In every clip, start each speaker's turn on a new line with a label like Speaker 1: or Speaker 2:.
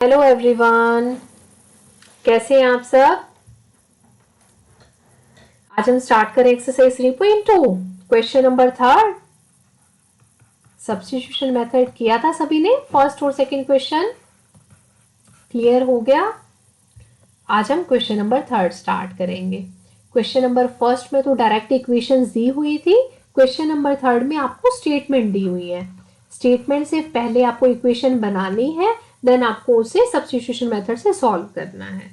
Speaker 1: Hello everyone, कैसे हैं आप सब। आज हम स्टार्ट करें exercise 3.2 question number third. Substitution method किया था सभी ने, फर्स्ट और सेकंड क्वेश्चन क्लियर हो गया। आज हम क्वेश्चन नंबर थर्ड स्टार्ट करेंगे। क्वेश्चन नंबर फर्स्ट में तो डायरेक्ट इक्वेशंस दी हुई थी, क्वेश्चन नंबर थर्ड में आपको स्टेटमेंट दी हुई है। स्टेटमेंट से पहले आपको इक्वेशन बनानी है, देन आपको उसे सब्स्टिट्यूशन मेथड से सॉल्व करना है।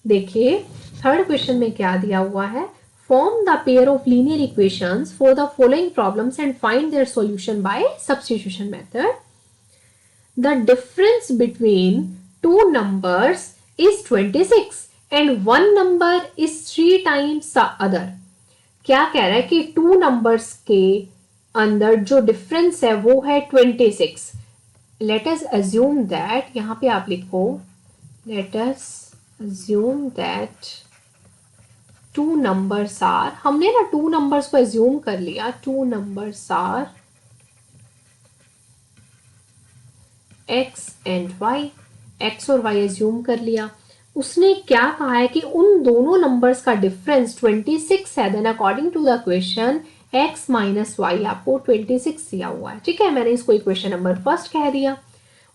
Speaker 1: देखिए थर्ड क्वेश्चन में क्या दिया हुआ है, form the pair of linear equations for the following problems and find their solution bye substitution method. The difference between two numbers is 26 and one number is 3 times the other। क्या कह रहा है कि टू नंबर्स के अंदर जो difference है वो है 26। लेट अस अज्यूम दैट, यहां पे आप लिखो let us assume that two numbers are, हमने ना टू नंबर्स को अज्यूम कर लिया, two numbers are x and y, x और वाई अज्यूम कर लिया। उसने क्या कहा है कि उन दोनों नंबर्स का डिफरेंस 26 है, then according to the question x minus y आपको 26 दिया हुआ है। ठीक है, मैंने इसको इक्वेशन नंबर फर्स्ट कह दिया।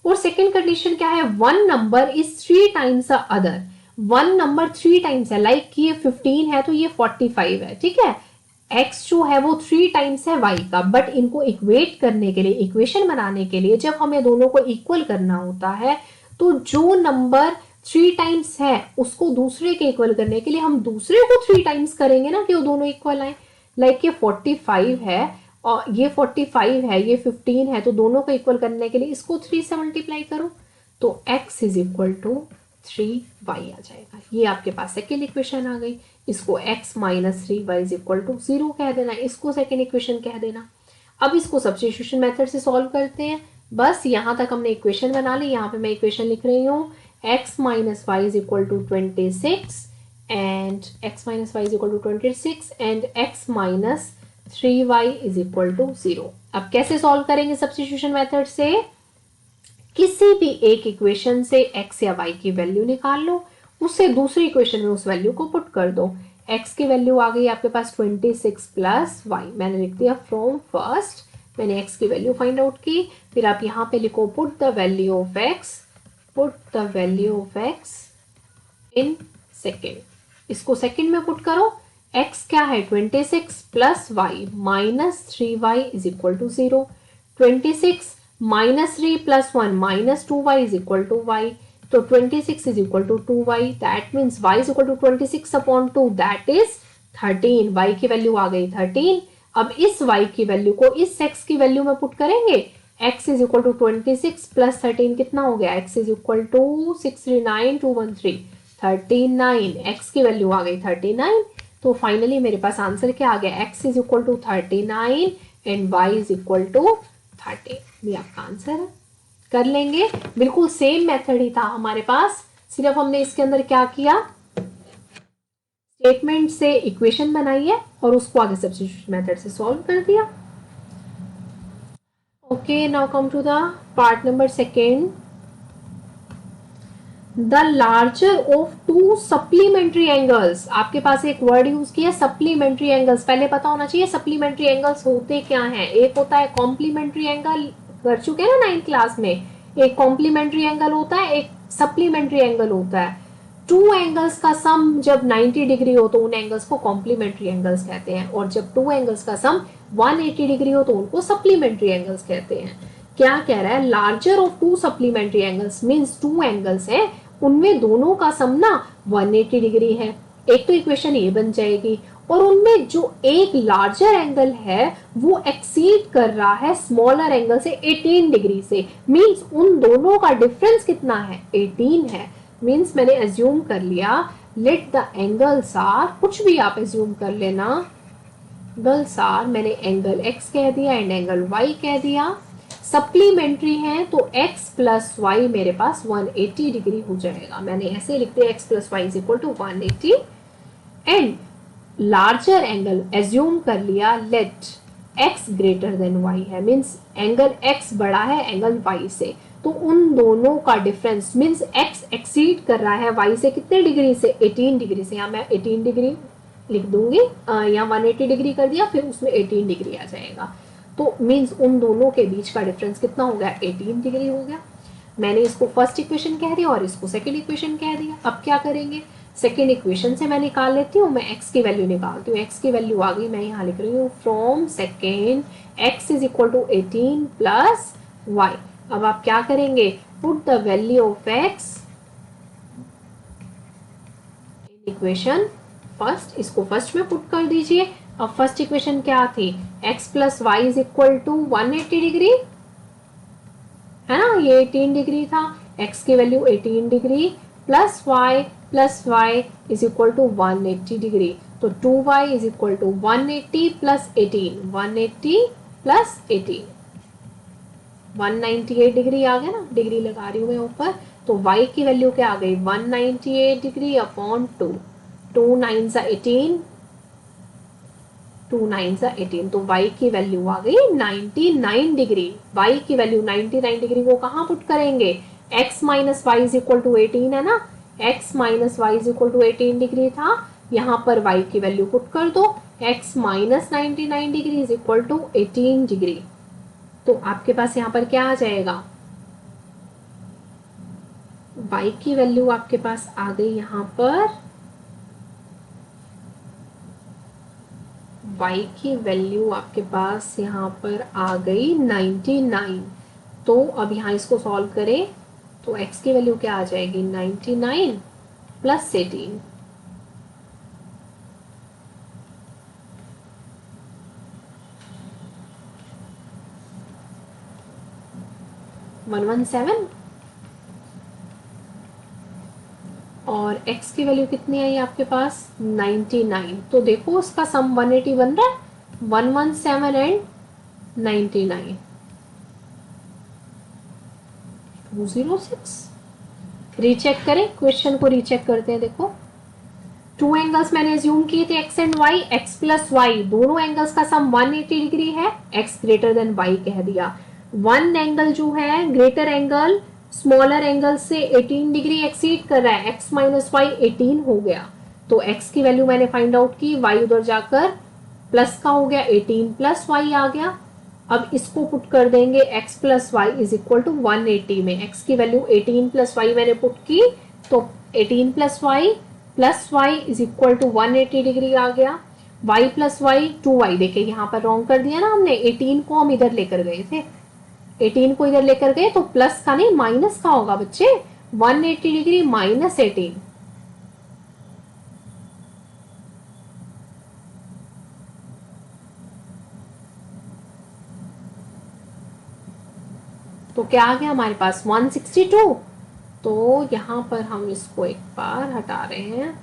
Speaker 1: और सेकेंड कंडीशन क्या है, one number is 3 times the other. One number 3 times है, लाइक ये 15 है तो ये 45 है। ठीक है, x जो है वो 3 टाइम्स है y का, बट इनको इक्वेट करने के लिए, इक्वेशन बनाने के लिए जब हमें दोनों को इक्वल करना होता है तो जो नंबर 3 टाइम्स है उसको दूसरे के इक्वल करने के लिए हम दूसरे को 3 टाइम्स करेंगे ना, कि वो दोनों इक्वल आए। लाइक ये 45 है और ये 45 है, ये 15 है, तो दोनों को इक्वल करने के लिए इसको 3 से मल्टीप्लाई करो तो x is equal to 3y आ जाएगा। ये आपके पास सेकेंड इक्वेशन आ गई। इसको x minus 3y is equal to 0 कह देना, इसको सेकेंड इक्वेशन कह देना। अब इसको सब्स्टिट्यूशन मेथड से सॉल्व करते हैं। बस यहाँ तक हमने इक्वेशन बना ली। यहाँ पे मैं इक्वेशन लिख रही हूँ x minus y is equal to 26 and x minus y is equal to 26 and x minus 3y is equal to 0। अब कैसे सॉल्व करेंगे सब्स्टिट्यूशन मेथड से, किसी भी एक इक्वेशन से x या y की वैल्यू निकाल लो, उससे दूसरी इक्वेशन में उस वैल्यू को पुट कर दो। x की वैल्यू आ गई आपके पास 26 प्लस वाई, मैंने लिख दिया फ्रॉम फर्स्ट, मैंने x की वैल्यू फाइंड आउट की। फिर आप यहाँ पे लिखो put the value of x, put the value of x in second, इसको सेकेंड में पुट करो। x क्या है 26 plus y minus 3y is equal to 0। 26 minus 3 plus 1 minus 2y is equal to y, तो 26 is equal to 2y, that means y is equal to 26 upon 2, that is 13। y की value आ गई 13। अब इस y की value को इस x की वैल्यू में पुट करेंगे, x is equal to 26 plus 13 कितना हो गया, x is equal to 639,213 39, x की वैल्यू आ गई 39। तो फाइनली मेरे पास आंसर क्या आ गया, x is equal to 39 and y is equal to 30। ये आपका आंसर है। कर लेंगे, बिल्कुल सेम मेथड ही था हमारे पास, सिर्फ हमने इसके अंदर क्या किया, स्टेटमेंट से इक्वेशन बनाई है और उसको आगे सब्स्टिट्यूशन मेथड से सॉल्व कर दिया। Okay, now come to the part number second. The larger of two supplementary angles, आपके पास एक वर्ड यूज किया सप्लीमेंट्री एंगल्स, पहले पता होना चाहिए सप्लीमेंट्री एंगल्स होते क्या हैं। एक होता है कॉम्प्लीमेंट्री एंगल, कर चुके हैं ना 9th क्लास में, एक कॉम्प्लीमेंट्री एंगल होता है, एक सप्लीमेंट्री एंगल होता है। टू एंगल्स का सम जब 90 डिग्री हो तो उन एंगल्स को कॉम्प्लीमेंट्री एंगल्स कहते हैं, और जब टू एंगल्स का सम 180 डिग्री हो तो उनको सप्लीमेंट्री एंगल्स कहते हैं। क्या कह रहा है, larger of two supplementary angles means two angles है, उनमें दोनों का सम ना 180 डिग्री है। एक तो इक्वेशन ये बन जाएगी, और उनमें जो एक लार्जर एंगल है वो एक्सीड कर रहा है स्मॉलर एंगल से 18 डिग्री से, मींस उन दोनों का डिफरेंस कितना है, 18 है। मींस मैंने एज्यूम कर लिया लेट द एंगल्स आर, कुछ भी आप एज्यूम कर लेना, एंगल्स आर, मैंने एंगल x कह दिया एंड एंगल y कह दिया, सप्लीमेंट्री है तो x प्लस वाई मेरे पास 180 डिग्री हो जाएगा। मैंने ऐसे लिख दिया x plus y is equal to 180 and larger angle assume कर लिया let x greater than y है, मीन्स एंगल x बड़ा है एंगल y से, तो उन दोनों का डिफरेंस मीन्स x एक्सीड कर रहा है y से कितने डिग्री से, 18 डिग्री से। यहाँ मैं 18 डिग्री लिख दूंगी, यहाँ 180 डिग्री कर दिया, फिर उसमें 18 डिग्री आ जाएगा। तो मीन्स उन दोनों के बीच का डिफरेंस कितना हो गया, 18 डिग्री हो गया। मैंने इसको फर्स्ट इक्वेशन कह दिया और इसको सेकेंड इक्वेशन कह दिया। अब क्या करेंगे, सेकेंड इक्वेशन से मैं निकाल लेती हूँ, मैं x की वैल्यू निकालती हूँ। x की वैल्यू आ गई, मैं यहाँ लिख रही हूँ from second x is equal to 18 plus y। अब आप क्या करेंगे, put the value of x in equation first, इसको फर्स्ट में पुट कर दीजिए। अब फर्स्ट इक्वेशन क्या थी, x plus y is equal to 180 degree, है ना, ये 18 डिग्री था, x की value 18 degree plus y is equal to 180 degree. तो 2y is equal to 180 plus 18, 180 plus 18, 198 degree आ गया ना, डिग्री लगा रही हूँ मैं ऊपर। तो y की वैल्यू क्या आ गई, 198 डिग्री अपॉन 2, 2 9 सा 18, 2 9 सा 18, तो y की वैल्यू आ गई 99 डिग्री। y की वैल्यू 99 डिग्री को कहाँ पुट करेंगे, x minus y is equal to 18 है ना, x minus y is equal to 18 degree था, यहाँ पर y की वैल्यू पुट कर दो, x minus 99 degree is equal to 18 degree. तो आपके पास यहाँ पर क्या आ जाएगा, y की वैल्यू आपके पास आ गई, यहाँ पर y की वैल्यू आपके पास यहाँ पर आ गई 99। तो अब यहाँ इसको सॉल्व करें तो x की वैल्यू क्या आ जाएगी, 99 प्लस 18, 117, और x की वैल्यू कितनी आई आपके पास, 99। तो देखो उसका सम 180 बन रहा है, 117 एंड 99, 206। रीचेक करें, क्वेश्चन को रीचेक करते हैं। देखो टू एंगल्स मैंने एज्यूम किए थे x and y, x plus y, दोनों एंगल्स का सम 180 डिग्री है, x ग्रेटर देन y कह दिया। वन एंगल जो है ग्रेटर एंगल स्मॉलर एंगल से 18 डिग्री एक्सीड कर रहा है, x माइनस वाई 18 हो गया। तो x की वैल्यू मैंने फाइंड आउट की, y उधर जाकर प्लस का हो गया, 18 प्लस वाई आ गया। अब इसको पुट कर देंगे x plus y is equal to 180 में, x की वैल्यू 18 प्लस वाई मैंने पुट की, तो 18 plus y is equal to 180 degree आ गया। y प्लस वाई 2y, देखिए यहाँ पर रॉन्ग कर दिया ना हमने, 18 को हम इधर लेकर गए थे, 18 को इधर लेकर गए तो प्लस का नहीं माइनस का होगा बच्चे, 180 डिग्री माइनस 18, तो क्या आ गया हमारे पास 162। तो यहाँ पर हम इसको एक बार हटा रहे हैं,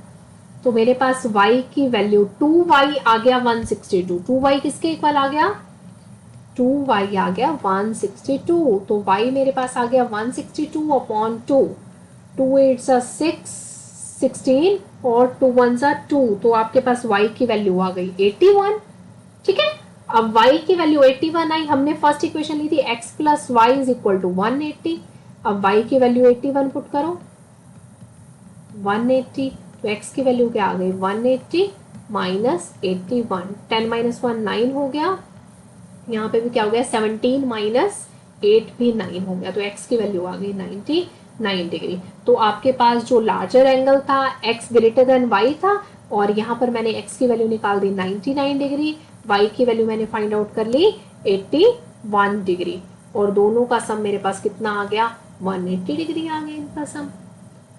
Speaker 1: तो मेरे पास y की वैल्यू 2y आ गया 162, 2y किसके इक्वल आ गया, 2y आ गया 162, तो y मेरे पास आ गया 162 अपॉन 2, 2 8 6 16 और 2 1 2, तो आपके पास y की वैल्यू आ गई 81। ठीक है, अब y की वैल्यू 81 आई, हमने फर्स्ट इक्वेशन ली थी x plus y is equal to 180। अब y की वैल्यू 81 पुट करो, 180, तो x की वैल्यू क्या आ गई, 180 माइनस 81, 10 माइनस 1 9 हो गया, यहाँ पे भी क्या हो गया, 17 माइनस 8 भी 9 हो गया, तो x की वैल्यू आ गई 99 डिग्री। तो आपके पास जो लार्जर एंगल था x ग्रेटर देन y था, और यहाँ पर मैंने x की वैल्यू निकाल दी 99 डिग्री, y की वैल्यू मैंने फाइंड आउट कर ली 81 डिग्री, और दोनों का सम मेरे पास कितना आ गया, 180 डिग्री आ गया इनका सम।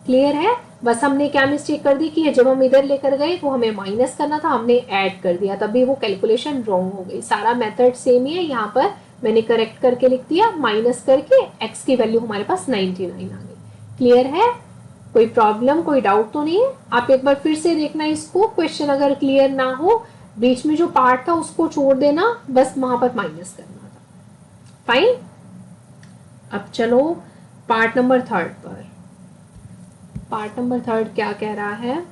Speaker 1: क्लियर है, बस हमने क्या मिस्टेक कर दी कि जब हम इधर लेकर गए तो हमें माइनस करना था, हमने ऐड कर दिया, तभी वो कैलकुलेशन रॉन्ग हो गई। सारा मेथड सेम ही है, यहाँ पर मैंने करेक्ट करके लिख दिया, माइनस करके x की वैल्यू हमारे पास 99 आ गई। क्लियर है, कोई प्रॉब्लम कोई डाउट तो नहीं है। आप एक बार फिर से देखना इसको, क्वेश्चन अगर क्लियर ना हो, बीच में जो पार्ट था उसको छोड़ देना, बस वहां पर माइनस करना था। फाइन, अब चलो पार्ट नंबर 3 पर। पार्ट नंबर 3 क्या कह रहा है,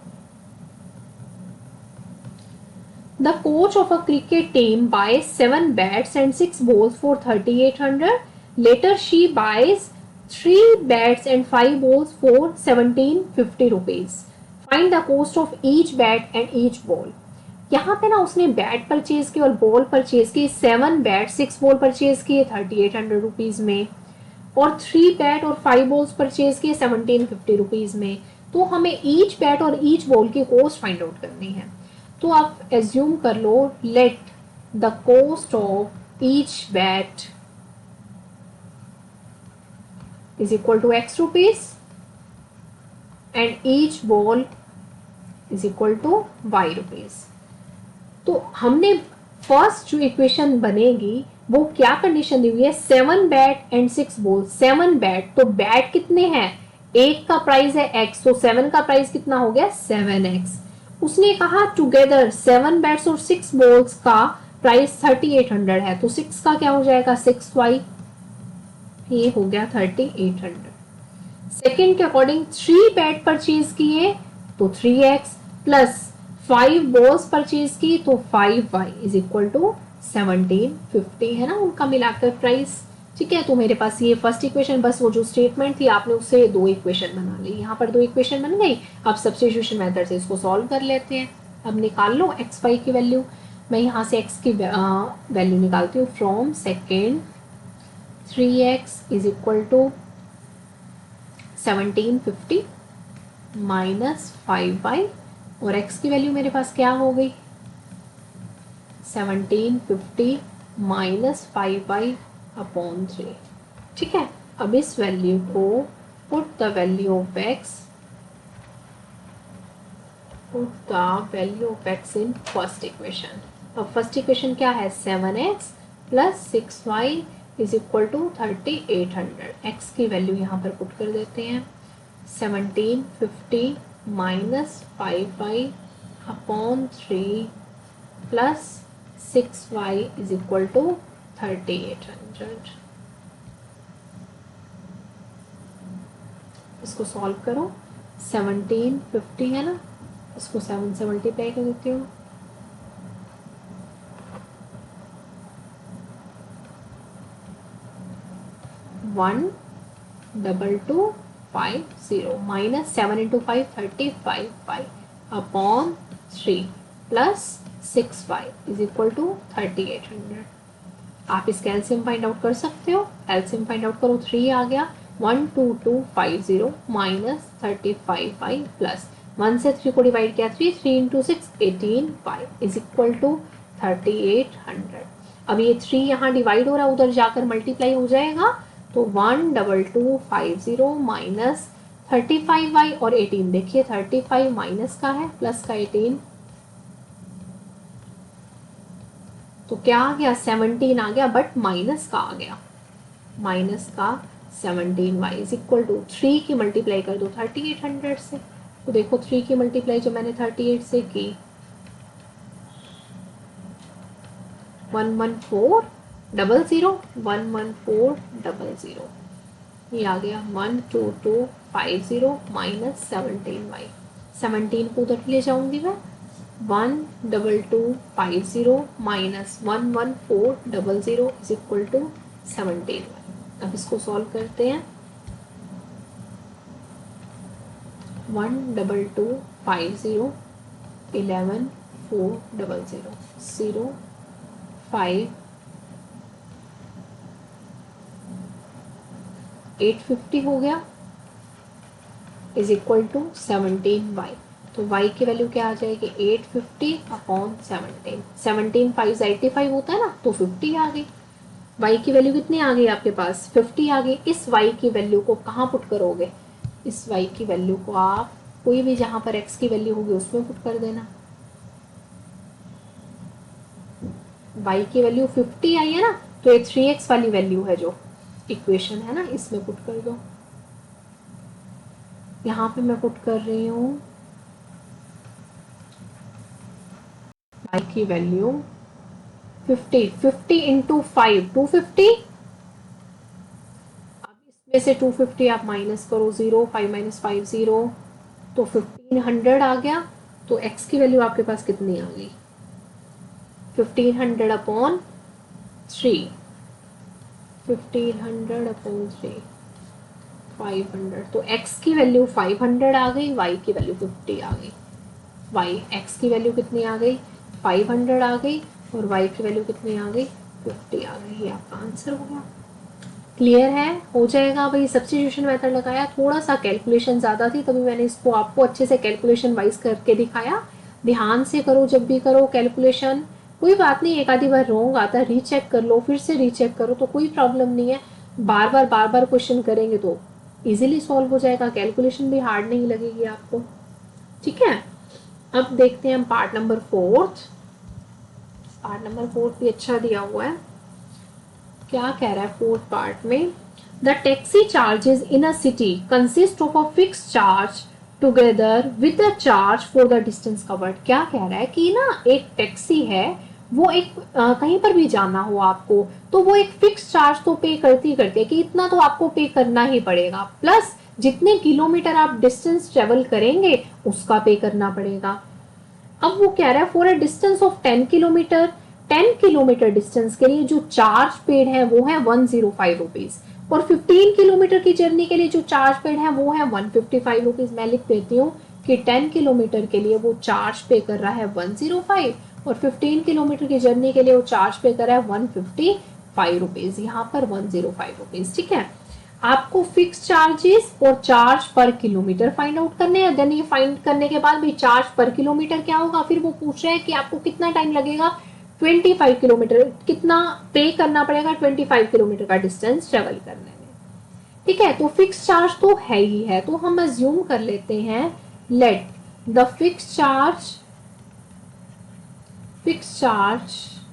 Speaker 1: the coach of a cricket team buy 7 bats and 6 balls for 3800, later she buys 3 bats and 5 balls for 1750 rupees. Find the cost of each bat and each ball. यहाँ पे ना उसने bat purchase की और बॉल परचेज की, 7 bat 6 ball purchase किए 3800 rupees में, और 3 बैट और 5 बॉल्स परचेज किए 1750 रुपीज में। तो हमें ईच बैट और ईच बॉल की कॉस्ट फाइंड आउट करनी है। तो आप एज्यूम कर लो, let the cost of each bat is equal to x rupees and each ball is equal to y rupees. तो हमने फर्स्ट जो इक्वेशन बनेगी वो क्या कंडीशन दी हुई है, 7 बैट एंड 6 बॉल। 7 बैट, तो बैट कितने हैं, एक का प्राइस है x, तो 7 का प्राइस कितना हो गया 7x। उसने कहा टुगेदर 7 बैट्स और 6 बॉल्स का प्राइस 3800 है, तो 6 का क्या हो जाएगा 6y, ये हो गया 3800। सेकेंड के अकॉर्डिंग 3 बैट परचेज किए तो 3x प्लस 5 बॉल्स परचेज की तो 5y इज इक्वल टू 1750 है ना उनका मिलाकर प्राइस। ठीक है, तो मेरे पास ये फर्स्ट इक्वेशन, बस वो जो स्टेटमेंट थी आपने उससे 2 इक्वेशन बना ली, यहाँ पर 2 इक्वेशन बन गई। अब सब्स्टिट्यूशन मेथड से इसको सॉल्व कर लेते हैं। अब निकाल लो एक्स वाई की वैल्यू। मैं यहाँ से x की वैल्यू निकालती हूँ from second, 3x is equal to 1750 minus 5y, और x की वैल्यू मेरे पास क्या हो गई 1750 माइनस 5y अपॉन 3। ठीक है, अब इस वैल्यू को put the value of x, put the value of x in first equation. अब फर्स्ट इक्वेशन क्या है 7x plus 6y is equal to 3800। x की वैल्यू यहाँ पर पुट कर देते हैं 1750 minus 5y upon 3 plus 6y is equal to 3800। इसको सॉल्व करो, 1750 है ना, इसको 7 से मल्टीप्लाई कर देती हूँ, 1250 minus 7 into 5 35y upon 3 plus 6y is equal to 3800। आप इसका एलसीएम फाइंड आउट कर सकते हो, एलसीएम फाइंड आउट करो, 3 आ गया, 12250 माइनस 35y प्लस 1 से 3 को डिवाइड किया 3 into 6 18y is equal to 3800। अब ये 3 यहाँ डिवाइड हो रहा है, उधर जाकर मल्टीप्लाई हो जाएगा, तो 12250 माइनस 35y और 18, देखिए 35 माइनस का है प्लस का 18, तो क्या आ गया 17 आ गया, बट माइनस का आ गया, माइनस का 17y इज इक्वल टू 3 की मल्टीप्लाई कर दो 3800 से, तो देखो 3 की मल्टीप्लाई जो मैंने 38 से की 11400 11400, ये आ गया 12250 माइनस 17y। 17 को उधर ले जाऊंगी मैं, 12250 minus 11400 is equal to 17y। अब इसको सॉल्व करते हैं, 12250 11400 0 5 850 हो गया इज इक्वल टू 17y। तो y की वैल्यू क्या आ जाएगी 850 अपॉन 17, 17 5 85 होता है ना, तो 50 आ गई। y की वैल्यू कितनी आ गई आपके पास 50 आ गई। इस y की वैल्यू को कहाँ पुट करोगे, इस y की वैल्यू को आप कोई भी जहाँ पर x की वैल्यू होगी उसमें पुट कर देना। y की वैल्यू 50 आई है ना, तो ये 3x वाली वैल्यू है जो इक्वेशन है ना, इसमें पुट कर दो। यहाँ पे मैं पुट कर रही हूँ y की वैल्यू 50, 50 इंटू 5 250, अब इसमें से 250 आप माइनस करो 0, 5 माइनस 5 0, तो 1500 आ गया। तो x की वैल्यू आपके पास कितनी आ गई 1500 अपॉन 3, 1500 अपॉन 3, 500, तो x की वैल्यू 500 आ गई, y की वैल्यू 50 आ गई। x की वैल्यू कितनी आ गई, 500 आ गई, और y की वैल्यू कितनी आ गई, 50 आ गई। ये आपका आंसर हो गया। क्लियर है, हो जाएगा भाई। सब्स्टिट्यूशन मेथड लगाया, थोड़ा सा कैलकुलेशन ज़्यादा थी, तभी मैंने इसको आपको अच्छे से कैलकुलेशन वाइज करके दिखाया। ध्यान से करो जब भी करो कैलकुलेशन, कोई बात नहीं, एक आधी बार रॉन्ग आता है, रीचेक कर लो, फिर से रीचेक करो, तो कोई प्रॉब्लम नहीं है। बार बार क्वेश्चन करेंगे तो इजीली सॉल्व हो जाएगा, कैलकुलेशन भी हार्ड नहीं लगेगी आपको। ठीक है, अब देखते हैं हम पार्ट नंबर 4। पार्ट नंबर 4 भी अच्छा दिया हुआ है। क्या कह रहा है 4th पार्ट में, the taxi charges in a city consist of a fix charge together with the charge for the distance covered. क्या कह रहा है कि ना एक टैक्सी है, वो एक कहीं पर भी जाना हो आपको, तो वो एक फिक्स चार्ज तो पे करती है कि इतना तो आपको पे करना ही पड़ेगा, प्लस जितने किलोमीटर आप डिस्टेंस ट्रेवल करेंगे उसका पे करना पड़ेगा। अब वो कह रहा है for a distance of 10 kilometre, 10 kilometre distance के लिए जो चार्ज पेड है वो है 105 रुपीज, और 15 किलोमीटर की जर्नी के लिए जो चार्ज पेड है वो है 155 रुपीज। मैं लिख देती हूँ कि 10 किलोमीटर के लिए वो चार्ज पे कर रहा है 105, और 15 किलोमीटर की जर्नी के लिए वो चार्ज पे कर रहा है 155 रुपीज, यहाँ पर 105 रुपीज। ठीक है, आपको फिक्स चार्जेस और चार्ज पर किलोमीटर फाइंड आउट करने हैं। देन ये फाइंड करने के बाद भी चार्ज पर किलोमीटर क्या होगा, फिर वो पूछ रहे हैं कि आपको कितना टाइम लगेगा, 25 किलोमीटर कितना पे करना पड़ेगा 25 किलोमीटर का डिस्टेंस ट्रेवल करने में। ठीक है, तो फिक्स चार्ज तो है ही है, तो हम अज्यूम कर लेते हैं let the fix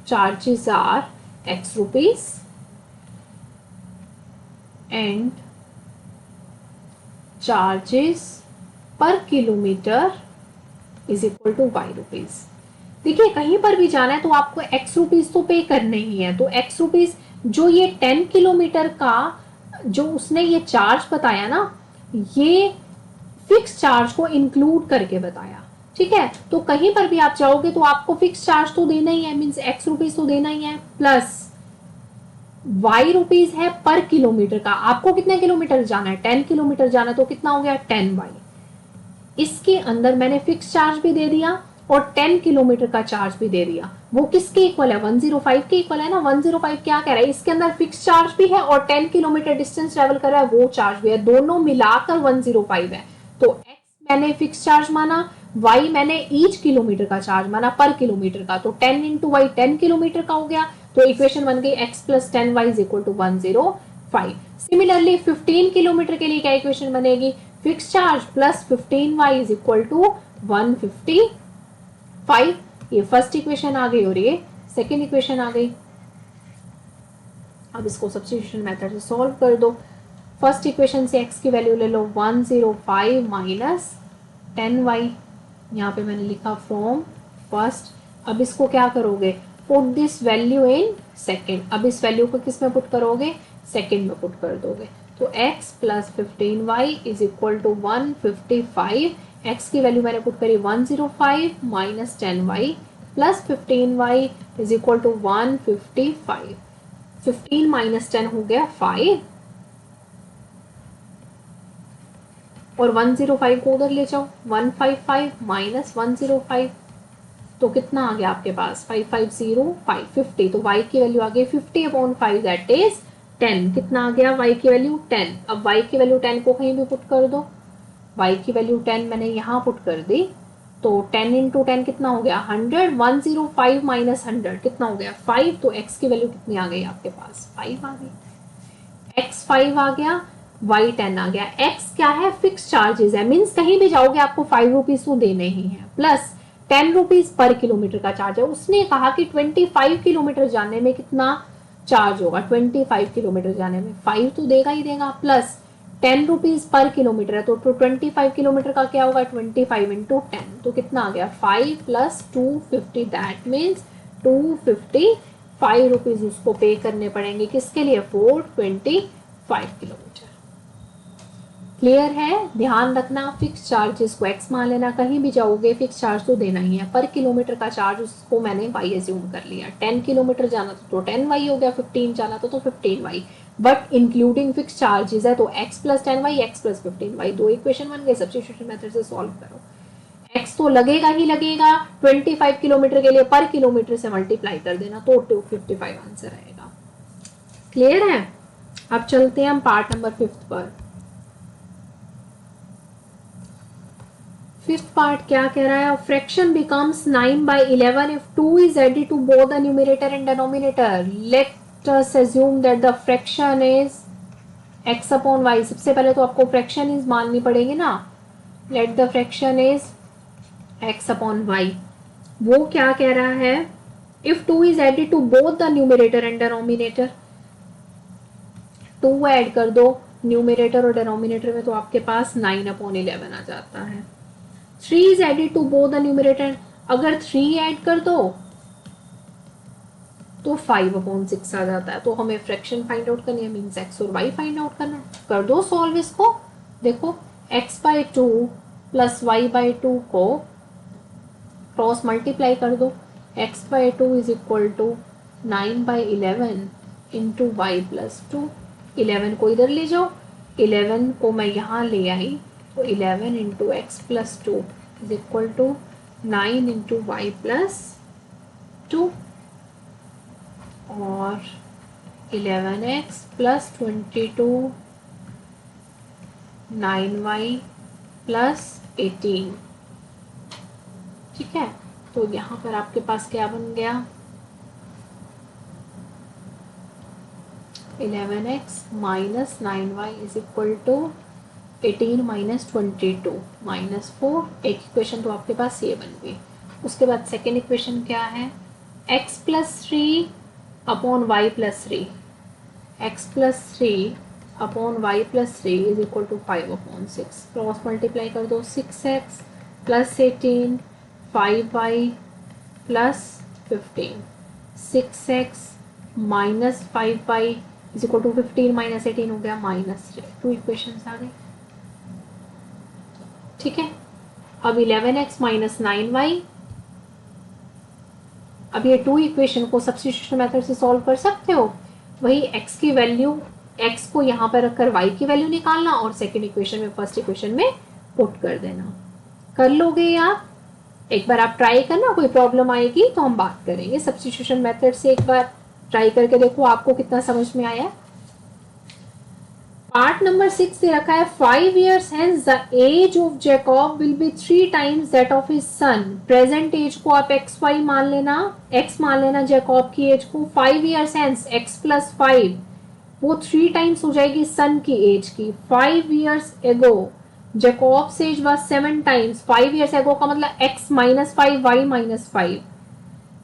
Speaker 1: charges are x rupees and charges per kilometre is equal to y rupees. देखिए कहीं पर भी जाना है तो आपको x रुपीज तो पे करने ही है, तो x रुपीज जो ये 10 किलोमीटर का जो उसने ये चार्ज बताया ना, ये फिक्स चार्ज को इंक्लूड करके बताया। ठीक है, तो कहीं पर भी आप जाओगे तो आपको फिक्स चार्ज तो देना ही है, मीन्स x रुपीज तो देना ही है, प्लस y रुपीज है पर किलोमीटर का। आपको कितने किलोमीटर जाना है, 10 किलोमीटर जाना है, तो कितना हो गया 10y। इसके अंदर मैंने फिक्स चार्ज भी दे दिया और 10 किलोमीटर का चार्ज भी दे दिया। वो किसके इक्वल है, 105 के इक्वल है ना। 105 क्या कह रहा है, इसके अंदर फिक्स चार्ज भी है और 10 किलोमीटर डिस्टेंस ट्रेवल कर रहा है वो चार्ज भी है, दोनों मिलाकर 105 है। तो x मैंने फिक्स चार्ज माना, y मैंने ईच किलोमीटर का चार्ज माना पर किलोमीटर का, तो 10 इंटू वाई 10 किलोमीटर का हो गया। तो इक्वेशन बन गई x plus 10y is equal to 105। Similarly 15 kilometre के लिए क्या इक्वेशन बनेगी, fix charge plus 15y is equal to 155। ये फर्स्ट इक्वेशन आ गई और ये सेकेंड इक्वेशन आ गई। अब इसको सब्स्टिट्यूशन मेथड से सॉल्व कर दो। फर्स्ट इक्वेशन से x की वैल्यू ले लो 105 माइनस 10y, यहाँ पे मैंने लिखा फ्रॉम फर्स्ट। अब इसको क्या करोगे, put this value in second. अब इस वैल्यू को किस में पुट करोगे, सेकेंड में पुट कर दोगे। तो x plus 15y is equal to 155। x की वैल्यू मैंने पुट करी 105 minus 10y plus 15y is equal to 155। 15 minus 10 हो गया 5, और 105 को उधर ले जाओ, 155 माइनस 105 तो कितना आ गया आपके पास 550 550। तो y की वैल्यू आ गई 50/5 दैट इज 10। कितना आ गया y की वैल्यू 10। अब y की वैल्यू 10 को कहीं भी पुट कर दो, y की वैल्यू 10 मैंने यहाँ पुट कर दी, तो 10 इंटू 10 कितना हो गया 100। 105 माइनस 100 कितना हो गया 5। तो x की वैल्यू कितनी आ गई आपके पास 5 आ गई। x 5 आ गया, y 10 आ गया। x क्या है, फिक्स चार्जेस है, मीन्स कहीं भी जाओगे आपको 5 रुपीज तो देने ही है, प्लस 10 रुपीज पर किलोमीटर का चार्ज है। उसने कहा कि 25 किलोमीटर जाने में कितना चार्ज होगा, 25 किलोमीटर जाने में 5 तो देगा ही देगा, प्लस 10 रुपीज पर किलोमीटर है, तो 25 किलोमीटर का क्या होगा 25 इंटू 10, तो कितना आ गया 5 प्लस 250 दैट मीन्स 255 रुपीज उसको पे करने पड़ेंगे, किसके लिए, 425 किलोमीटर। क्लियर है? ध्यान रखना, फिक्स चार्जेस को x मान लेना, कहीं भी जाओगे फिक्स चार्ज तो देना ही है। पर किलोमीटर का चार्ज उसको मैंने y एज्यूम कर लिया। 10 किलोमीटर जाना तो 10y हो गया, 15 जाना तो 15y, but including fix charges है तो x plus 10y, x plus 15y। दो इक्वेशन बन गए, सब्स्टिट्यूशन मेथड से सॉल्व करो। x तो लगेगा ही लगेगा, 25 किलोमीटर के लिए पर किलोमीटर से मल्टीप्लाई कर देना तो 255 आंसर आएगा। क्लियर है? अब चलते हैं हम पार्ट नंबर 5 पर। फिफ्थ पार्ट क्या कह रहा है? Fraction becomes 9/11 if 2 is added to both the numerator and denominator. Let us assume that the fraction is x upon y. सबसे पहले तो आपको फ्रैक्शन इज माननी पड़ेगी ना। Let the fraction is x upon y. वो क्या कह रहा है? if 2 is added to both the numerator and denominator, 2 add कर दो न्यूमरेटर और डिनोमिनेटर में तो आपके पास 9/11 आ जाता है। 3 is added to both the numerator, अगर 3 ऐड कर दो तो 5/6 आ जाता है। तो हमें फ्रैक्शन फाइंड आउट करनी है, मीन्स x और y फाइंड आउट करना है। कर दो सॉल्व इसको। देखो x/2 प्लस y/2 को क्रॉस मल्टीप्लाई कर दो। x/2 is equal to 9/11 into y plus 2। 11 को इधर ले जाओ, 11 को मैं यहाँ ले आई तो 11 into x plus 2 is equal to 9 into y plus 2 और 11x प्लस 22 9y प्लस 18। ठीक है, तो यहाँ पर आपके पास क्या बन गया? 11x minus 9y is equal to 18 minus 22 minus 4। एक इक्वेशन तो आपके पास ये बन गई। उसके बाद सेकेंड इक्वेशन क्या है? x plus 3 upon y plus 3, x plus 3 upon y plus 3 is equal to 5/6। Cross multiply कर दो, 6x plus 18 5y plus 15, 6x minus 5y is equal to 15 minus 18 हो गया -3। 2 इक्वेशन आ गई। ठीक है, अब 11x माइनस 9y, अब ये 2 इक्वेशन को सब्स्टिट्यूशन मेथड से सॉल्व कर सकते हो। वही x की वैल्यू, x को यहाँ पर रखकर y की वैल्यू निकालना और सेकंड इक्वेशन में फर्स्ट इक्वेशन में पुट कर देना। कर लोगे आप? एक बार आप ट्राई करना, कोई प्रॉब्लम आएगी तो हम बात करेंगे। सब्स्टिट्यूशन मेथड से एक बार ट्राई करके देखो आपको कितना समझ में आया। पार्ट नंबर 6 से रखा है 5 years hence the age of Jacob will be 3 times that of his son. Present age को आप XY मान लेना, X मान लेना जैकॉब की एज को। 5 years hence X प्लस 5 वो 3 टाइम्स हो जाएगी सन की एज की। 5 years ago Jacob's age was 7 times. 5 years ago का मतलब X माइनस 5 Y माइनस 5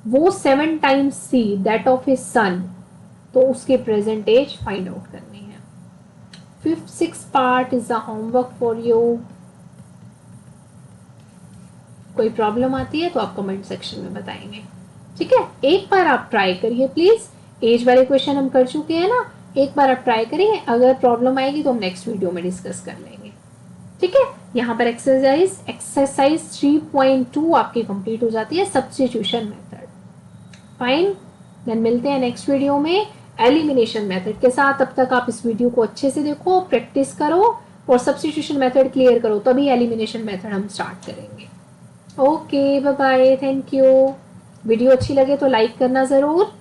Speaker 1: वो 7 times see that of his son, तो उसके प्रेजेंट एज फाइंड आउट करनी है। 5th 6th part is the homework for you. कोई problem आती है तो आप कमेंट सेक्शन में बताएंगे। ठीक है, एक बार आप ट्राई करिए प्लीज। एज वाले क्वेश्चन हम कर चुके हैं ना, एक बार आप ट्राई करिए। अगर प्रॉब्लम आएगी तो हम नेक्स्ट वीडियो में डिस्कस कर लेंगे। ठीक है, यहाँ पर एक्सरसाइज 3.2 आपकी कंप्लीट हो जाती है, सब्स्टिट्यूशन मेथड। फाइन, देन मिलते हैं नेक्स्ट वीडियो में एलिमिनेशन मेथड के साथ। तब तक आप इस वीडियो को अच्छे से देखो, प्रैक्टिस करो और सब्स्टिट्यूशन मेथड क्लियर करो, तभी एलिमिनेशन मेथड हम स्टार्ट करेंगे। Okay, bye bye, thank you. Video अच्छी लगे तो लाइक करना ज़रूर।